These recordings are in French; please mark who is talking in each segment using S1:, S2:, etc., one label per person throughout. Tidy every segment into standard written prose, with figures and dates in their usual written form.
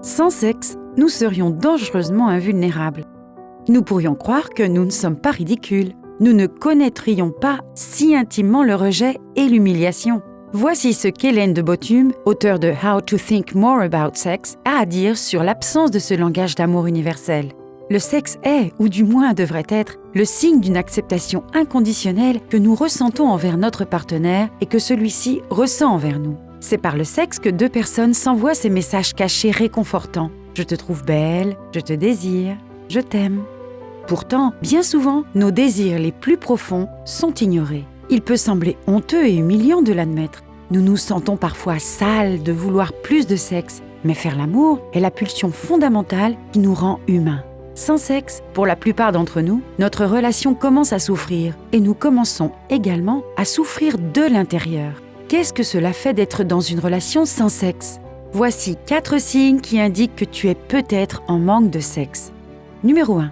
S1: Sans sexe, nous serions dangereusement invulnérables. Nous pourrions croire que nous ne sommes pas ridicules. Nous ne connaîtrions pas si intimement le rejet et l'humiliation. Voici ce qu'Hélène de Bothume, auteure de How to Think More About Sex, a à dire sur l'absence de ce langage d'amour universel. Le sexe est, ou du moins devrait être, le signe d'une acceptation inconditionnelle que nous ressentons envers notre partenaire et que celui-ci ressent envers nous. C'est par le sexe que deux personnes s'envoient ces messages cachés réconfortants. Je te trouve belle, je te désire, je t'aime. Pourtant, bien souvent, nos désirs les plus profonds sont ignorés. Il peut sembler honteux et humiliant de l'admettre. Nous nous sentons parfois sales de vouloir plus de sexe, mais faire l'amour est la pulsion fondamentale qui nous rend humains. Sans sexe, pour la plupart d'entre nous, notre relation commence à souffrir et nous commençons également à souffrir de l'intérieur. Qu'est-ce que cela fait d'être dans une relation sans sexe ? Voici 4 signes qui indiquent que tu es peut-être en manque de sexe. Numéro 1.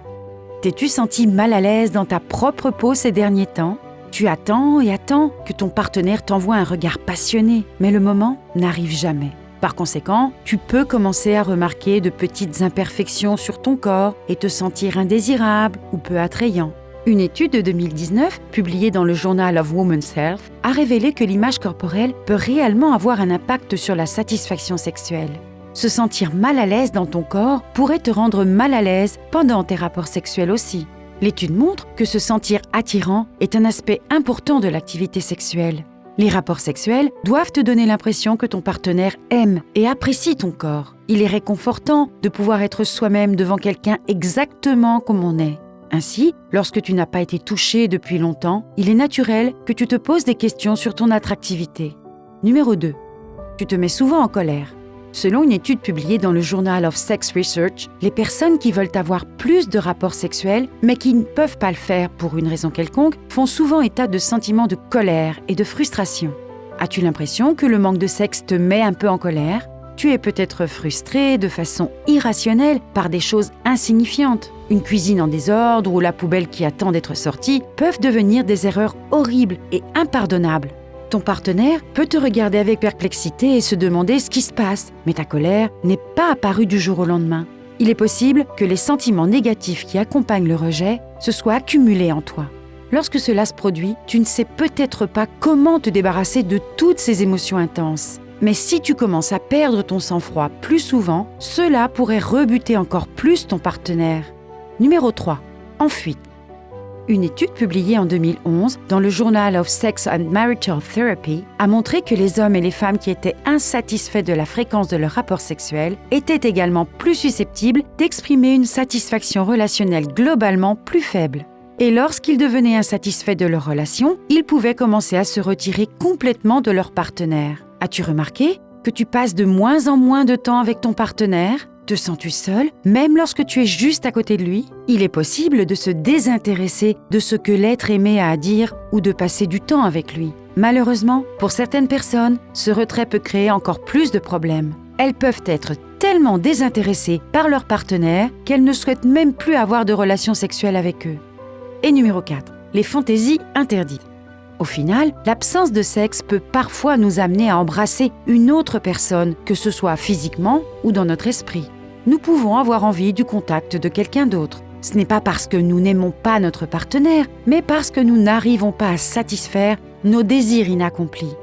S1: T'es-tu senti mal à l'aise dans ta propre peau ces derniers temps ? Tu attends et attends que ton partenaire t'envoie un regard passionné, mais le moment n'arrive jamais. Par conséquent, tu peux commencer à remarquer de petites imperfections sur ton corps et te sentir indésirable ou peu attrayant. Une étude de 2019, publiée dans le Journal of Women's Health, a révélé que l'image corporelle peut réellement avoir un impact sur la satisfaction sexuelle. Se sentir mal à l'aise dans ton corps pourrait te rendre mal à l'aise pendant tes rapports sexuels aussi. L'étude montre que se sentir attirant est un aspect important de l'activité sexuelle. Les rapports sexuels doivent te donner l'impression que ton partenaire aime et apprécie ton corps. Il est réconfortant de pouvoir être soi-même devant quelqu'un exactement comme on est. Ainsi, lorsque tu n'as pas été touché depuis longtemps, il est naturel que tu te poses des questions sur ton attractivité. Numéro 2. Tu te mets souvent en colère. Selon une étude publiée dans le Journal of Sex Research, les personnes qui veulent avoir plus de rapports sexuels, mais qui ne peuvent pas le faire pour une raison quelconque, font souvent état de sentiments de colère et de frustration. As-tu l'impression que le manque de sexe te met un peu en colère ? Tu es peut-être frustré de façon irrationnelle par des choses insignifiantes. Une cuisine en désordre ou la poubelle qui attend d'être sortie peuvent devenir des erreurs horribles et impardonnables. Ton partenaire peut te regarder avec perplexité et se demander ce qui se passe, mais ta colère n'est pas apparue du jour au lendemain. Il est possible que les sentiments négatifs qui accompagnent le rejet se soient accumulés en toi. Lorsque cela se produit, tu ne sais peut-être pas comment te débarrasser de toutes ces émotions intenses. Mais si tu commences à perdre ton sang-froid plus souvent, cela pourrait rebuter encore plus ton partenaire. Numéro 3. En fuite. Une étude publiée en 2011 dans le Journal of Sex and Marital Therapy a montré que les hommes et les femmes qui étaient insatisfaits de la fréquence de leur rapport sexuel étaient également plus susceptibles d'exprimer une satisfaction relationnelle globalement plus faible. Et lorsqu'ils devenaient insatisfaits de leur relation, ils pouvaient commencer à se retirer complètement de leur partenaire. As-tu remarqué que tu passes de moins en moins de temps avec ton partenaire ? Te sens-tu seul, même lorsque tu es juste à côté de lui ? Il est possible de se désintéresser de ce que l'être aimé a à dire ou de passer du temps avec lui. Malheureusement, pour certaines personnes, ce retrait peut créer encore plus de problèmes. Elles peuvent être tellement désintéressées par leur partenaire qu'elles ne souhaitent même plus avoir de relations sexuelles avec eux. Et numéro 4, les fantaisies interdites. Au final, l'absence de sexe peut parfois nous amener à embrasser une autre personne, que ce soit physiquement ou dans notre esprit. Nous pouvons avoir envie du contact de quelqu'un d'autre. Ce n'est pas parce que nous n'aimons pas notre partenaire, mais parce que nous n'arrivons pas à satisfaire nos désirs inaccomplis.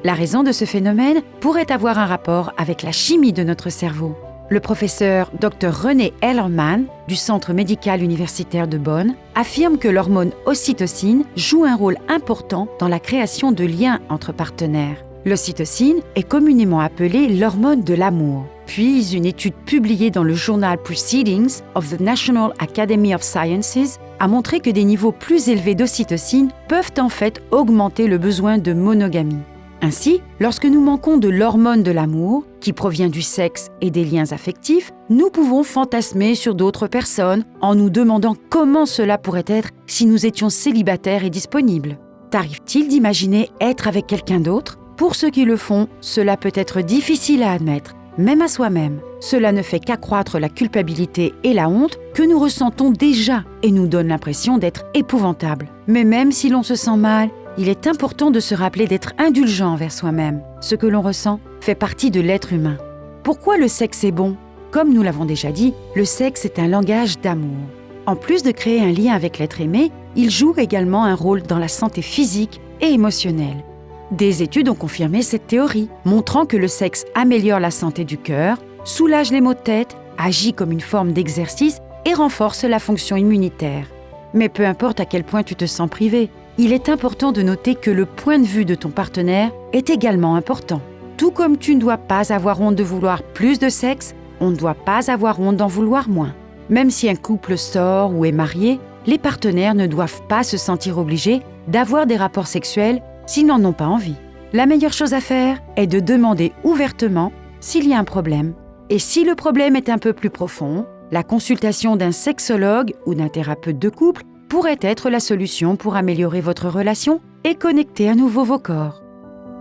S1: La raison de ce phénomène pourrait avoir un rapport avec la chimie de notre cerveau. Le professeur Dr René Ellerman du Centre médical universitaire de Bonn affirme que l'hormone ocytocine joue un rôle important dans la création de liens entre partenaires. L'ocytocine est communément appelée l'hormone de l'amour. Puis, une étude publiée dans le journal Proceedings of the National Academy of Sciences a montré que des niveaux plus élevés d'ocytocine peuvent en fait augmenter le besoin de monogamie. Ainsi, lorsque nous manquons de l'hormone de l'amour, qui provient du sexe et des liens affectifs, nous pouvons fantasmer sur d'autres personnes en nous demandant comment cela pourrait être si nous étions célibataires et disponibles. T'arrive-t-il d'imaginer être avec quelqu'un d'autre ? Pour ceux qui le font, cela peut être difficile à admettre, même à soi-même. Cela ne fait qu'accroître la culpabilité et la honte que nous ressentons déjà et nous donne l'impression d'être épouvantables. Mais même si l'on se sent mal, il est important de se rappeler d'être indulgent envers soi-même. Ce que l'on ressent fait partie de l'être humain. Pourquoi le sexe est bon ? Comme nous l'avons déjà dit, le sexe est un langage d'amour. En plus de créer un lien avec l'être aimé, il joue également un rôle dans la santé physique et émotionnelle. Des études ont confirmé cette théorie, montrant que le sexe améliore la santé du cœur, soulage les maux de tête, agit comme une forme d'exercice et renforce la fonction immunitaire. Mais peu importe à quel point tu te sens privé, il est important de noter que le point de vue de ton partenaire est également important. Tout comme tu ne dois pas avoir honte de vouloir plus de sexe, on ne doit pas avoir honte d'en vouloir moins. Même si un couple sort ou est marié, les partenaires ne doivent pas se sentir obligés d'avoir des rapports sexuels s'ils n'en ont pas envie. La meilleure chose à faire est de demander ouvertement s'il y a un problème. Et si le problème est un peu plus profond, la consultation d'un sexologue ou d'un thérapeute de couple pourrait être la solution pour améliorer votre relation et connecter à nouveau vos corps.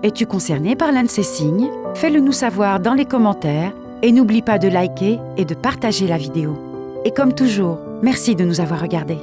S1: Es-tu concerné par l'un de ces signes? Fais-le nous savoir dans les commentaires et n'oublie pas de liker et de partager la vidéo. Et comme toujours, merci de nous avoir regardés.